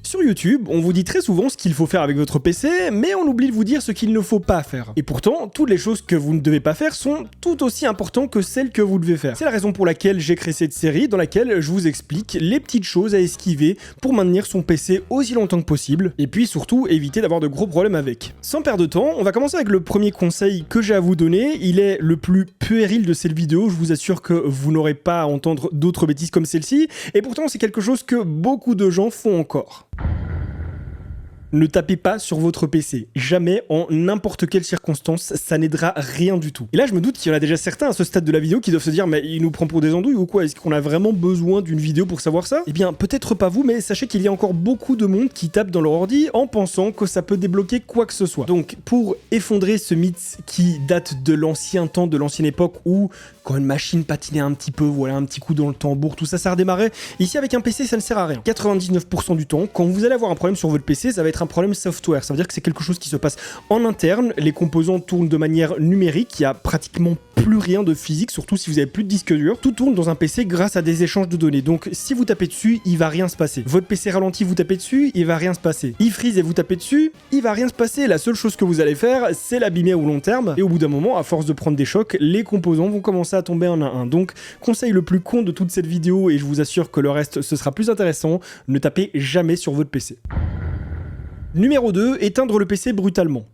Sur YouTube, on vous dit très souvent ce qu'il faut faire avec votre PC, mais on oublie de vous dire ce qu'il ne faut pas faire. Et pourtant, toutes les choses que vous ne devez pas faire sont tout aussi importantes que celles que vous devez faire. C'est la raison pour laquelle j'ai créé cette série dans laquelle je vous explique les petites choses à esquiver pour maintenir son PC aussi longtemps que possible, et puis surtout éviter d'avoir de gros problèmes avec. Sans perdre de temps, on va commencer avec le premier conseil que j'ai à vous donner. Il est le plus puéril de cette vidéo, je vous assure que vous n'aurez pas à entendre d'autres bêtises comme celle-ci, et pourtant c'est quelque chose que beaucoup de gens font encore. Ne tapez pas sur votre PC. Jamais, en n'importe quelle circonstance, ça n'aidera rien du tout. Et là, je me doute qu'il y en a déjà certains à ce stade de la vidéo qui doivent se dire « Mais il nous prend pour des andouilles ou quoi? Est-ce qu'on a vraiment besoin d'une vidéo pour savoir ça ?» Eh bien, peut-être pas vous, mais sachez qu'il y a encore beaucoup de monde qui tape dans leur ordi en pensant que ça peut débloquer quoi que ce soit. Donc, pour effondrer ce mythe qui date de l'ancien temps, de l'ancienne époque où, quand une machine patinait un petit peu, voilà, un petit coup dans le tambour, tout ça, ça redémarrait. Ici, avec un PC, ça ne sert à rien. 99% du temps, quand vous allez avoir un problème sur votre PC, ça va être un problème software. Ça veut dire que c'est quelque chose qui se passe en interne, les composants tournent de manière numérique, il y a pratiquement plus rien de physique, surtout si vous avez plus de disque dur. Tout tourne dans un PC grâce à des échanges de données. Donc si vous tapez dessus, il va rien se passer. Votre PC ralentit, vous tapez dessus, il va rien se passer. Il freeze et vous tapez dessus, il va rien se passer. La seule chose que vous allez faire, c'est l'abîmer au long terme. Et au bout d'un moment, à force de prendre des chocs, les composants vont commencer à tomber un à un. Donc conseil le plus con de toute cette vidéo, et je vous assure que le reste ce sera plus intéressant, ne tapez jamais sur votre PC. Numéro 2, éteindre le PC brutalement.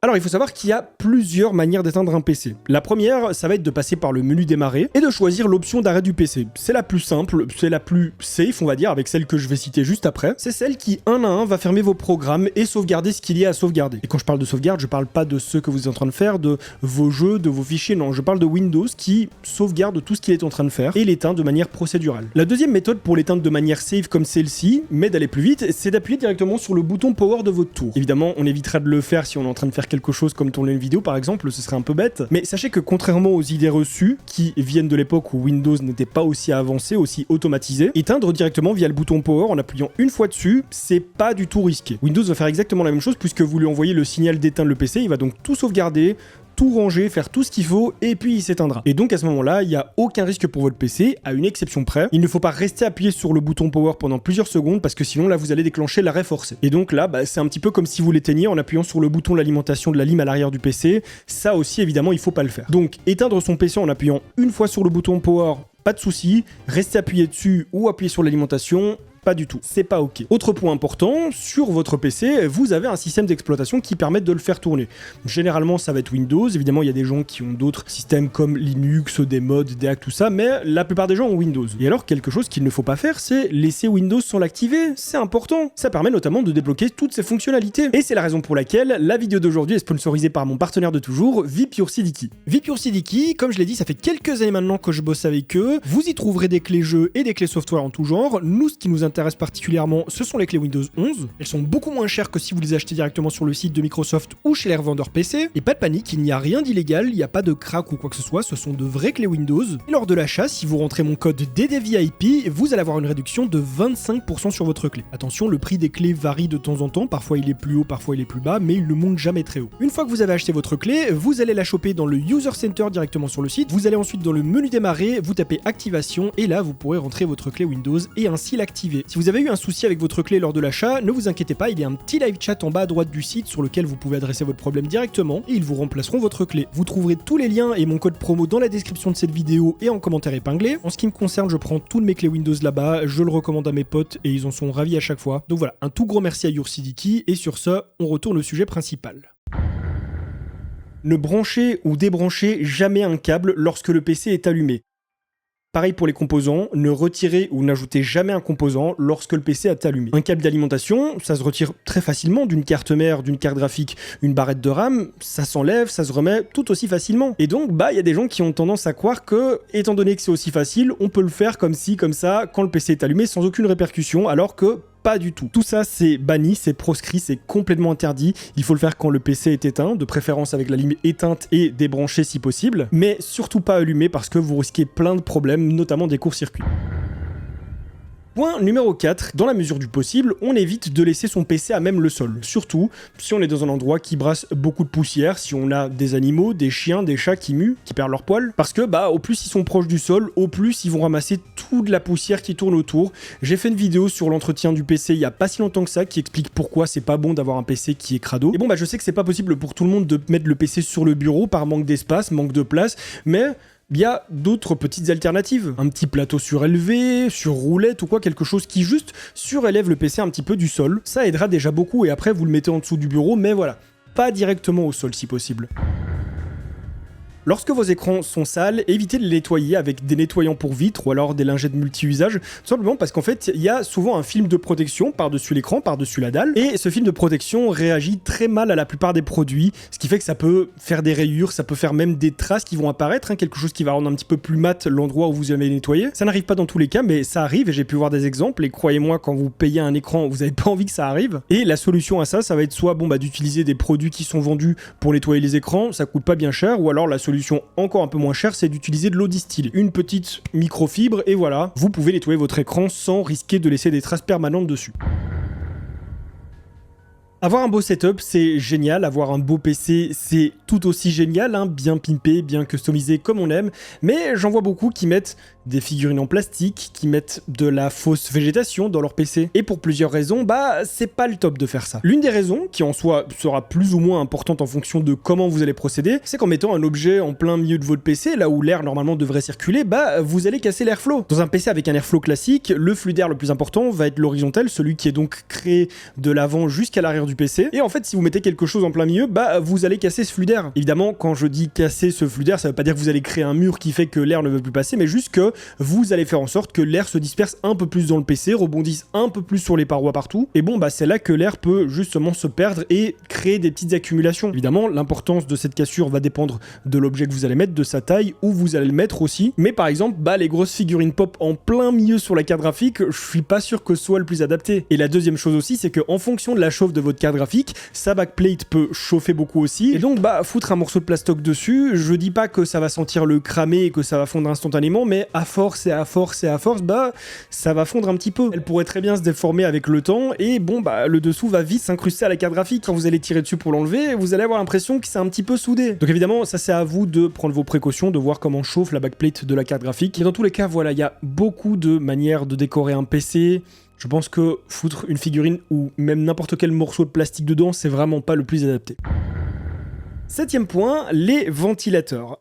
Alors il faut savoir qu'il y a plusieurs manières d'éteindre un PC. La première, ça va être de passer par le menu démarrer et de choisir l'option d'arrêt du PC. C'est la plus simple, c'est la plus safe on va dire, avec celle que je vais citer juste après. C'est celle qui un à un va fermer vos programmes et sauvegarder ce qu'il y a à sauvegarder. Et quand je parle de sauvegarde, je parle pas de ce que vous êtes en train de faire, de vos jeux, de vos fichiers, non, je parle de Windows qui sauvegarde tout ce qu'il est en train de faire et l'éteint de manière procédurale. La deuxième méthode pour l'éteindre de manière safe comme celle-ci, mais d'aller plus vite, c'est d'appuyer directement sur le bouton power de votre tour. Évidemment, on évitera de le faire si on est en train de faire quelque chose comme tourner une vidéo par exemple, ce serait un peu bête, mais sachez que contrairement aux idées reçues qui viennent de l'époque où Windows n'était pas aussi avancé, aussi automatisé, éteindre directement via le bouton power en appuyant une fois dessus, c'est pas du tout risqué. Windows va faire exactement la même chose puisque vous lui envoyez le signal d'éteindre le PC, il va donc tout sauvegarder, tout ranger, faire tout ce qu'il faut, et puis il s'éteindra. Et donc à ce moment-là, il n'y a aucun risque pour votre PC, à une exception près. Il ne faut pas rester appuyé sur le bouton power pendant plusieurs secondes, parce que sinon là vous allez déclencher l'arrêt forcé. Et donc là, c'est un petit peu comme si vous l'éteigniez en appuyant sur le bouton de l'alimentation de la lime à l'arrière du PC. Ça aussi, évidemment, il faut pas le faire. Donc éteindre son PC en appuyant une fois sur le bouton power, pas de souci. Rester appuyé dessus ou appuyer sur l'alimentation, pas du tout, c'est pas ok. Autre point important, sur votre PC, vous avez un système d'exploitation qui permet de le faire tourner. Généralement, ça va être Windows, évidemment, il y a des gens qui ont d'autres systèmes comme Linux, des mods, des hacks, tout ça, mais la plupart des gens ont Windows. Et alors, quelque chose qu'il ne faut pas faire, c'est laisser Windows sans l'activer, c'est important. Ça permet notamment de débloquer toutes ses fonctionnalités. Et c'est la raison pour laquelle la vidéo d'aujourd'hui est sponsorisée par mon partenaire de toujours, vPureCDKey. vPureCDKey, comme je l'ai dit, ça fait quelques années maintenant que je bosse avec eux. Vous y trouverez des clés jeux et des clés software en tout genre. Nous, ce qui nous intéresse particulièrement, ce sont les clés Windows 11. Elles sont beaucoup moins chères que si vous les achetez directement sur le site de Microsoft ou chez les revendeurs PC. Et pas de panique, il n'y a rien d'illégal, il n'y a pas de crack ou quoi que ce soit, ce sont de vraies clés Windows. Et lors de l'achat, si vous rentrez mon code DDVIP, vous allez avoir une réduction de 25% sur votre clé. Attention, le prix des clés varie de temps en temps, parfois il est plus haut, parfois il est plus bas, mais il ne monte jamais très haut. Une fois que vous avez acheté votre clé, vous allez la choper dans le User Center directement sur le site. Vous allez ensuite dans le menu démarrer, vous tapez activation et là vous pourrez rentrer votre clé Windows et ainsi l'activer. Si vous avez eu un souci avec votre clé lors de l'achat, ne vous inquiétez pas, il y a un petit live chat en bas à droite du site sur lequel vous pouvez adresser votre problème directement et ils vous remplaceront votre clé. Vous trouverez tous les liens et mon code promo dans la description de cette vidéo et en commentaire épinglé. En ce qui me concerne, je prends toutes mes clés Windows là-bas, je le recommande à mes potes et ils en sont ravis à chaque fois. Donc voilà, un tout gros merci à YourCDKey et sur ce, on retourne au sujet principal. Ne branchez ou débranchez jamais un câble lorsque le PC est allumé. Pareil pour les composants, ne retirez ou n'ajoutez jamais un composant lorsque le PC est allumé. Un câble d'alimentation, ça se retire très facilement d'une carte mère, d'une carte graphique, une barrette de RAM, ça s'enlève, ça se remet tout aussi facilement. Et donc, il y a des gens qui ont tendance à croire que, étant donné que c'est aussi facile, on peut le faire comme ci, comme ça, quand le PC est allumé sans aucune répercussion, alors que pas du tout. Tout ça, c'est banni, c'est proscrit, c'est complètement interdit. Il faut le faire quand le PC est éteint, de préférence avec la lime éteinte et débranchée si possible, mais surtout pas allumé parce que vous risquez plein de problèmes, notamment des courts-circuits. Point numéro 4, dans la mesure du possible, on évite de laisser son PC à même le sol. Surtout si on est dans un endroit qui brasse beaucoup de poussière, si on a des animaux, des chiens, des chats qui muent, qui perdent leurs poils. Parce que au plus ils sont proches du sol, au plus ils vont ramasser toute la poussière qui tourne autour. J'ai fait une vidéo sur l'entretien du PC il y a pas si longtemps que ça qui explique pourquoi c'est pas bon d'avoir un PC qui est crado. Et bon je sais que c'est pas possible pour tout le monde de mettre le PC sur le bureau par manque d'espace, manque de place, mais il y a d'autres petites alternatives. Un petit plateau surélevé, sur roulette ou quoi, quelque chose qui juste surélève le PC un petit peu du sol. Ça aidera déjà beaucoup et après vous le mettez en dessous du bureau, mais voilà, pas directement au sol si possible. Lorsque vos écrans sont sales, évitez de les nettoyer avec des nettoyants pour vitres ou alors des lingettes multi-usages, tout simplement parce qu'en fait, il y a souvent un film de protection par-dessus l'écran, par-dessus la dalle, et ce film de protection réagit très mal à la plupart des produits, ce qui fait que ça peut faire des rayures, ça peut faire même des traces qui vont apparaître, quelque chose qui va rendre un petit peu plus mat l'endroit où vous avez nettoyé. Ça n'arrive pas dans tous les cas, mais ça arrive et j'ai pu voir des exemples, et croyez-moi, quand vous payez un écran, vous n'avez pas envie que ça arrive. Et la solution à ça, ça va être soit d'utiliser des produits qui sont vendus pour nettoyer les écrans, ça coûte pas bien cher, ou alors la solution encore un peu moins chère, c'est d'utiliser de l'eau distillée. Une petite microfibre et voilà, vous pouvez nettoyer votre écran sans risquer de laisser des traces permanentes dessus. Avoir un beau setup, c'est génial. Avoir un beau PC, c'est tout aussi génial, bien pimpé, bien customisé comme on aime. Mais j'en vois beaucoup qui mettent des figurines en plastique, qui mettent de la fausse végétation dans leur PC. Et pour plusieurs raisons, c'est pas le top de faire ça. L'une des raisons, qui en soi sera plus ou moins importante en fonction de comment vous allez procéder, c'est qu'en mettant un objet en plein milieu de votre PC, là où l'air normalement devrait circuler, vous allez casser l'airflow. Dans un PC avec un airflow classique, le flux d'air le plus important va être l'horizontal, celui qui est donc créé de l'avant jusqu'à l'arrière du PC. Et en fait, si vous mettez quelque chose en plein milieu, vous allez casser ce flux d'air. Évidemment, quand je dis casser ce flux d'air, ça veut pas dire que vous allez créer un mur qui fait que l'air ne veut plus passer, mais juste que vous allez faire en sorte que l'air se disperse un peu plus dans le PC, rebondisse un peu plus sur les parois partout. Et c'est là que l'air peut justement se perdre et créer des petites accumulations. Évidemment, l'importance de cette cassure va dépendre de l'objet que vous allez mettre, de sa taille, où vous allez le mettre aussi. Mais par exemple, les grosses figurines pop en plein milieu sur la carte graphique, je suis pas sûr que ce soit le plus adapté. Et la deuxième chose aussi, c'est que en fonction de la chauffe de votre carte graphique, sa backplate peut chauffer beaucoup aussi. Et donc, foutre un morceau de plastoc dessus, je dis pas que ça va sentir le cramer et que ça va fondre instantanément, mais à force et à force et à force, ça va fondre un petit peu. Elle pourrait très bien se déformer avec le temps et le dessous va vite s'incruster à la carte graphique. Quand vous allez tirer dessus pour l'enlever, vous allez avoir l'impression que c'est un petit peu soudé. Donc évidemment, ça c'est à vous de prendre vos précautions, de voir comment chauffe la backplate de la carte graphique. Et dans tous les cas, voilà, il y a beaucoup de manières de décorer un PC. Je pense que foutre une figurine ou même n'importe quel morceau de plastique dedans, c'est vraiment pas le plus adapté. 7e point, les ventilateurs.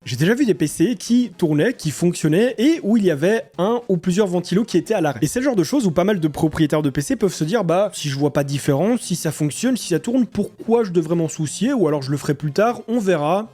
J'ai déjà vu des PC qui tournaient, qui fonctionnaient et où il y avait un ou plusieurs ventilos qui étaient à l'arrêt. Et c'est le genre de choses où pas mal de propriétaires de PC peuvent se dire si je vois pas de différence, si ça fonctionne, si ça tourne, pourquoi je devrais m'en soucier ou alors je le ferai plus tard, on verra.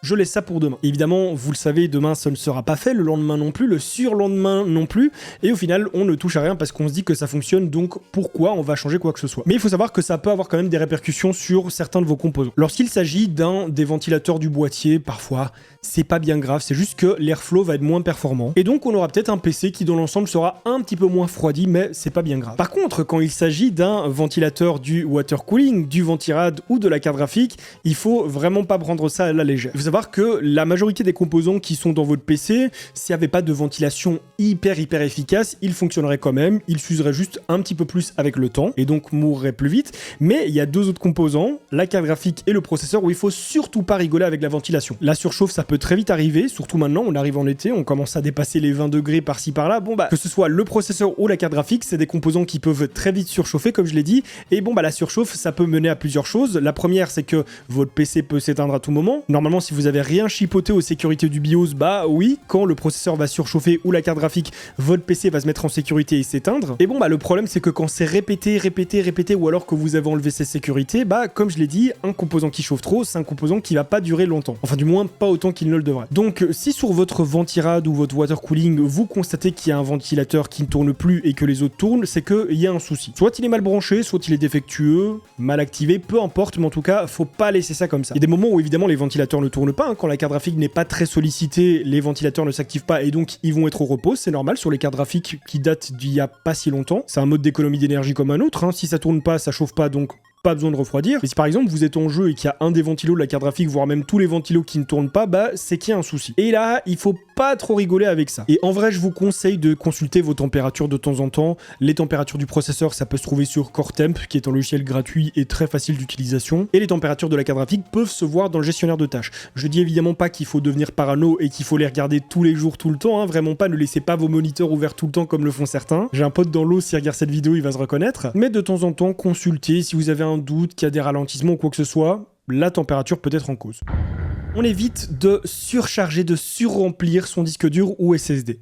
Je laisse ça pour demain. Évidemment, vous le savez, demain ça ne sera pas fait, le lendemain non plus, le surlendemain non plus, et au final on ne touche à rien parce qu'on se dit que ça fonctionne, donc pourquoi on va changer quoi que ce soit. Mais il faut savoir que ça peut avoir quand même des répercussions sur certains de vos composants. Lorsqu'il s'agit d'un des ventilateurs du boîtier, parfois c'est pas bien grave, c'est juste que l'airflow va être moins performant, et donc on aura peut-être un PC qui dans l'ensemble sera un petit peu moins refroidi, mais c'est pas bien grave. Par contre, quand il s'agit d'un ventilateur du water cooling, du ventirad ou de la carte graphique, il faut vraiment pas prendre ça à la légère. Il faut savoir que la majorité des composants qui sont dans votre PC, s'il n'y avait pas de ventilation hyper efficace, il fonctionnerait quand même, il s'userait juste un petit peu plus avec le temps, et donc mourrait plus vite, mais il y a deux autres composants, la carte graphique et le processeur, où il faut surtout pas rigoler avec la ventilation. La surchauffe, ça peut très vite arriver, surtout maintenant, on arrive en été, on commence à dépasser les 20 degrés par-ci par-là, que ce soit le processeur ou la carte graphique, c'est des composants qui peuvent très vite surchauffer, comme je l'ai dit, et la surchauffe, ça peut mener à plusieurs choses. La première, c'est que votre PC peut s'éteindre à tout moment. Normalement, si vous avez rien chipoté aux sécurités du BIOS, oui, quand le processeur va surchauffer ou la carte graphique, votre PC va se mettre en sécurité et s'éteindre. Et le problème, c'est que quand c'est répété, ou alors que vous avez enlevé ces sécurités, comme je l'ai dit, un composant qui chauffe trop, c'est un composant qui va pas durer longtemps. Enfin, du moins, pas autant qu'il ne le devrait. Donc, si sur votre ventirad ou votre water cooling, vous constatez qu'il y a un ventilateur qui ne tourne plus et que les autres tournent, c'est qu'il y a un souci. Soit il est mal branché, soit il est défectueux, mal activé, peu importe, mais en tout cas, faut pas laisser ça comme ça. Il y a des moments où évidemment les ventilateurs ne tournent pas, quand la carte graphique n'est pas très sollicitée, les ventilateurs ne s'activent pas et donc ils vont être au repos, c'est normal sur les cartes graphiques qui datent d'il y a pas si longtemps. C'est un mode d'économie d'énergie comme un autre, si ça tourne pas, ça chauffe pas, donc pas besoin de refroidir. Et si par exemple vous êtes en jeu et qu'il y a un des ventilos de la carte graphique, voire même tous les ventilos qui ne tournent pas, c'est qu'il y a un souci. Et là, il faut pas trop rigoler avec ça. Et en vrai, je vous conseille de consulter vos températures de temps en temps. Les températures du processeur, ça peut se trouver sur CoreTemp, qui est un logiciel gratuit et très facile d'utilisation. Et les températures de la carte graphique peuvent se voir dans le gestionnaire de tâches. Je dis évidemment pas qu'il faut devenir parano et qu'il faut les regarder tous les jours, tout le temps, hein, vraiment pas, ne laissez pas vos moniteurs ouverts tout le temps comme le font certains. J'ai un pote dans l'eau, s'il regarde cette vidéo, il va se reconnaître. Mais de temps en temps, consultez si vous avez un doute, qu'il y a des ralentissements ou quoi que ce soit, la température peut être en cause. On évite de surcharger, de surremplir son disque dur ou SSD.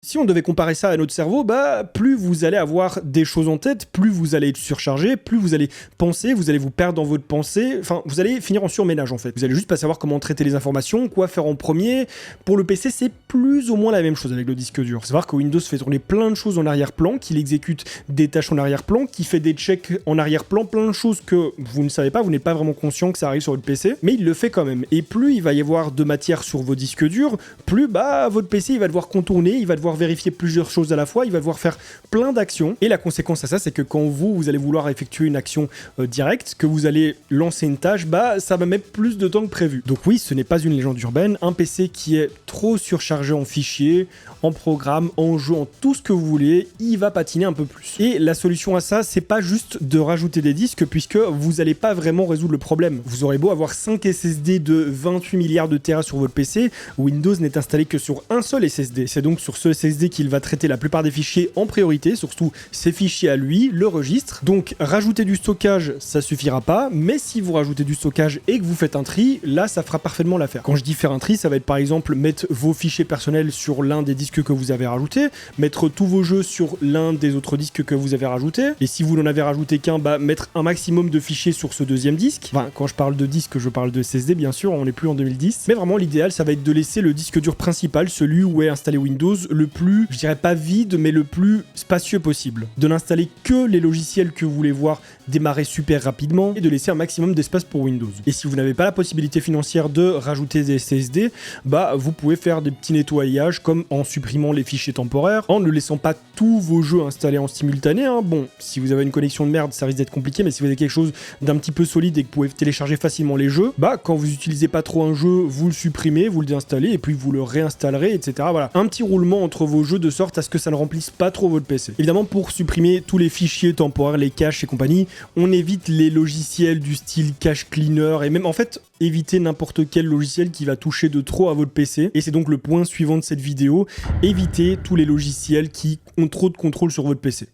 Si on devait comparer ça à notre cerveau, bah plus vous allez avoir des choses en tête, plus vous allez être surchargé, plus vous allez penser, vous allez vous perdre dans votre pensée, enfin vous allez finir en surménage en fait. Vous allez juste pas savoir comment traiter les informations, quoi faire en premier. Pour le PC, c'est plus ou moins la même chose avec le disque dur. Savoir que Windows fait tourner plein de choses en arrière-plan, qu'il exécute des tâches en arrière-plan, qu'il fait des checks en arrière-plan, plein de choses que vous ne savez pas, vous n'êtes pas vraiment conscient que ça arrive sur votre PC, mais il le fait quand même. Et plus il va y avoir de matière sur vos disques durs, plus bah votre PC il va devoir contourner, il va devoir vérifier plusieurs choses à la fois, il va devoir faire plein d'actions, et la conséquence à ça, c'est que quand vous allez vouloir effectuer une action directe, que vous allez lancer une tâche, bah ça va mettre plus de temps que prévu. Donc oui, ce n'est pas une légende urbaine, un PC qui est trop surchargé en fichiers, en programmes, en jeux, en tout ce que vous voulez, il va patiner un peu plus. Et la solution à ça, c'est pas juste de rajouter des disques, puisque vous n'allez pas vraiment résoudre le problème. Vous aurez beau avoir 5 SSD de 28 milliards de Tera sur votre PC, Windows n'est installé que sur un seul SSD. C'est donc sur ce SSD qu'il va traiter la plupart des fichiers en priorité, surtout ses fichiers à lui, le registre. Donc rajouter du stockage, ça suffira pas, mais si vous rajoutez du stockage et que vous faites un tri, là ça fera parfaitement l'affaire. Quand je dis faire un tri, ça va être par exemple mettre vos fichiers personnels sur l'un des disques que vous avez rajouté, mettre tous vos jeux sur l'un des autres disques que vous avez rajouté, et si vous n'en avez rajouté qu'un, bah mettre un maximum de fichiers sur ce deuxième disque. Enfin, quand je parle de disque, je parle de SSD bien sûr, on n'est plus en 2010, mais vraiment l'idéal ça va être de laisser le disque dur principal, celui où est installé Windows, le plus, je dirais pas vide, mais le plus spacieux possible. De n'installer que les logiciels que vous voulez voir démarrer super rapidement et de laisser un maximum d'espace pour Windows. Et si vous n'avez pas la possibilité financière de rajouter des SSD, bah vous pouvez faire des petits nettoyages comme en supprimant les fichiers temporaires, en ne laissant pas tous vos jeux installés en simultané. Hein. Bon, si vous avez une connexion de merde, ça risque d'être compliqué, mais si vous avez quelque chose d'un petit peu solide et que vous pouvez télécharger facilement les jeux, bah quand vous utilisez pas trop un jeu, vous le supprimez, vous le déinstallez et puis vous le réinstallerez, etc. Voilà, un petit roulement entre vos jeux de sorte à ce que ça ne remplisse pas trop votre PC. Évidemment, pour supprimer tous les fichiers temporaires, les caches et compagnie, on évite les logiciels du style cache cleaner et même en fait éviter n'importe quel logiciel qui va toucher de trop à votre PC. Et c'est donc le point suivant de cette vidéo, évitez tous les logiciels qui ont trop de contrôle sur votre PC.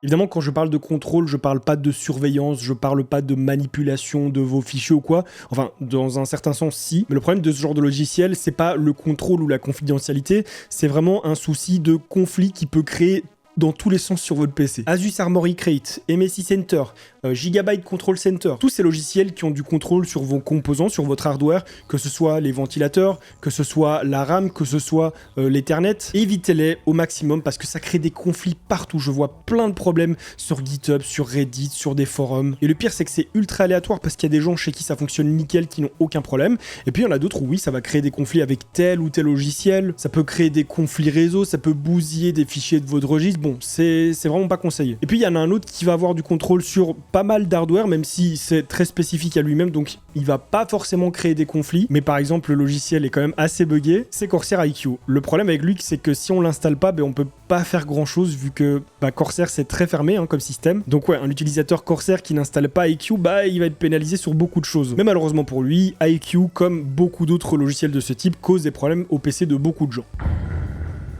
Évidemment, quand je parle de contrôle, je parle pas de surveillance, je parle pas de manipulation de vos fichiers ou quoi. Enfin, dans un certain sens, si. Mais le problème de ce genre de logiciel, c'est pas le contrôle ou la confidentialité, c'est vraiment un souci de conflit qui peut créer dans tous les sens sur votre PC. Asus Armory Crate, MSI Center, Gigabyte Control Center, tous ces logiciels qui ont du contrôle sur vos composants, sur votre hardware, que ce soit les ventilateurs, que ce soit la RAM, que ce soit l'Ethernet, évitez-les au maximum parce que ça crée des conflits partout. Je vois plein de problèmes sur GitHub, sur Reddit, sur des forums. Et le pire, c'est que c'est ultra aléatoire parce qu'il y a des gens chez qui ça fonctionne nickel, qui n'ont aucun problème. Et puis il y en a d'autres où oui, ça va créer des conflits avec tel ou tel logiciel, ça peut créer des conflits réseau, ça peut bousiller des fichiers de votre registre. Bon, c'est vraiment pas conseillé. Et puis il y en a un autre qui va avoir du contrôle sur pas mal d'hardware, même si c'est très spécifique à lui-même, donc il va pas forcément créer des conflits, mais par exemple le logiciel est quand même assez buggé, c'est Corsair IQ. Le problème avec lui, c'est que si on l'installe pas, on peut pas faire grand chose vu que Corsair c'est très fermé comme système. Donc ouais, un utilisateur Corsair qui n'installe pas IQ, il va être pénalisé sur beaucoup de choses. Mais malheureusement pour lui, IQ, comme beaucoup d'autres logiciels de ce type, cause des problèmes au PC de beaucoup de gens.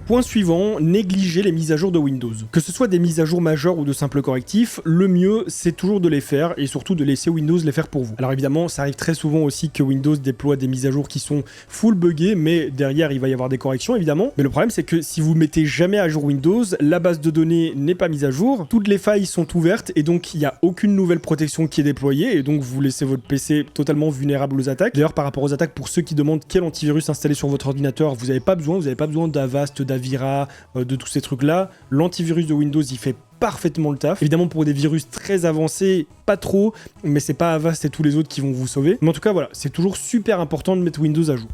Point suivant, négligez les mises à jour de Windows. Que ce soit des mises à jour majeures ou de simples correctifs, le mieux c'est toujours de les faire et surtout de laisser Windows les faire pour vous. Alors évidemment, ça arrive très souvent aussi que Windows déploie des mises à jour qui sont full buggées, mais derrière il va y avoir des corrections évidemment. Mais le problème c'est que si vous mettez jamais à jour Windows, la base de données n'est pas mise à jour, toutes les failles sont ouvertes et donc il n'y a aucune nouvelle protection qui est déployée et donc vous laissez votre PC totalement vulnérable aux attaques. D'ailleurs par rapport aux attaques, pour ceux qui demandent quel antivirus installer sur votre ordinateur, vous n'avez pas besoin d'Avast, d'Avira, de tous ces trucs-là. L'antivirus de Windows, il fait parfaitement le taf. Évidemment, pour des virus très avancés, pas trop, mais c'est pas Avast et tous les autres qui vont vous sauver. Mais en tout cas, voilà, c'est toujours super important de mettre Windows à jour.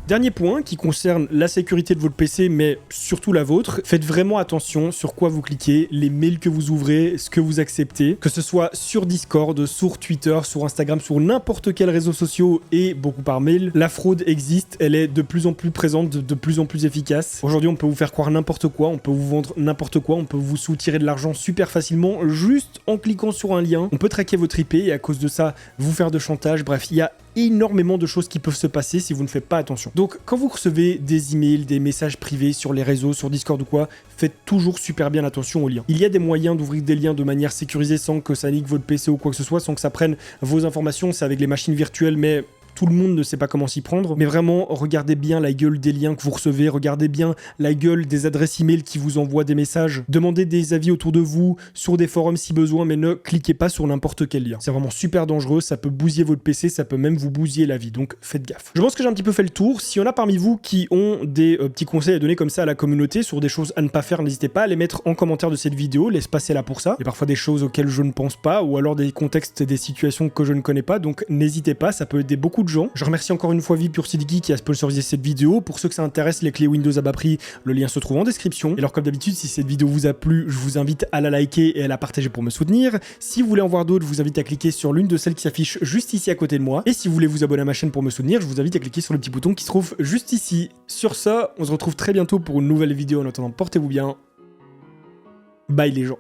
Dernier point qui concerne la sécurité de votre PC, mais surtout la vôtre, faites vraiment attention sur quoi vous cliquez, les mails que vous ouvrez, ce que vous acceptez, que ce soit sur Discord, sur Twitter, sur Instagram, sur n'importe quel réseau social et beaucoup par mail. La fraude existe, elle est de plus en plus présente, de plus en plus efficace. Aujourd'hui, on peut vous faire croire n'importe quoi, on peut vous vendre n'importe quoi, on peut vous soutirer de l'argent super facilement juste en cliquant sur un lien. On peut traquer votre IP et à cause de ça, vous faire de chantage. Bref, il y a énormément de choses qui peuvent se passer si vous ne faites pas attention. Donc, quand vous recevez des emails, des messages privés sur les réseaux, sur Discord ou quoi, faites toujours super bien attention aux liens. Il y a des moyens d'ouvrir des liens de manière sécurisée sans que ça nique votre PC ou quoi que ce soit, sans que ça prenne vos informations. C'est avec les machines virtuelles, mais tout le monde ne sait pas comment s'y prendre, mais vraiment, regardez bien la gueule des liens que vous recevez, regardez bien la gueule des adresses email qui vous envoient des messages, demandez des avis autour de vous, sur des forums si besoin, mais ne cliquez pas sur n'importe quel lien. C'est vraiment super dangereux, ça peut bousiller votre PC, ça peut même vous bousiller la vie, donc faites gaffe. Je pense que j'ai un petit peu fait le tour. Si y en a parmi vous qui ont des petits conseils à donner comme ça à la communauté sur des choses à ne pas faire, n'hésitez pas à les mettre en commentaire de cette vidéo, l'espace est là pour ça. Il y a parfois des choses auxquelles je ne pense pas, ou alors des contextes, des situations que je ne connais pas, donc n'hésitez pas, ça peut aider beaucoup de gens. Je remercie encore une fois VPureSeedGeek qui a sponsorisé cette vidéo. Pour ceux que ça intéresse, les clés Windows à bas prix, le lien se trouve en description. Et alors comme d'habitude, si cette vidéo vous a plu, je vous invite à la liker et à la partager pour me soutenir. Si vous voulez en voir d'autres, je vous invite à cliquer sur l'une de celles qui s'affiche juste ici à côté de moi. Et si vous voulez vous abonner à ma chaîne pour me soutenir, je vous invite à cliquer sur le petit bouton qui se trouve juste ici. Sur ça, on se retrouve très bientôt pour une nouvelle vidéo. En attendant, portez-vous bien. Bye les gens.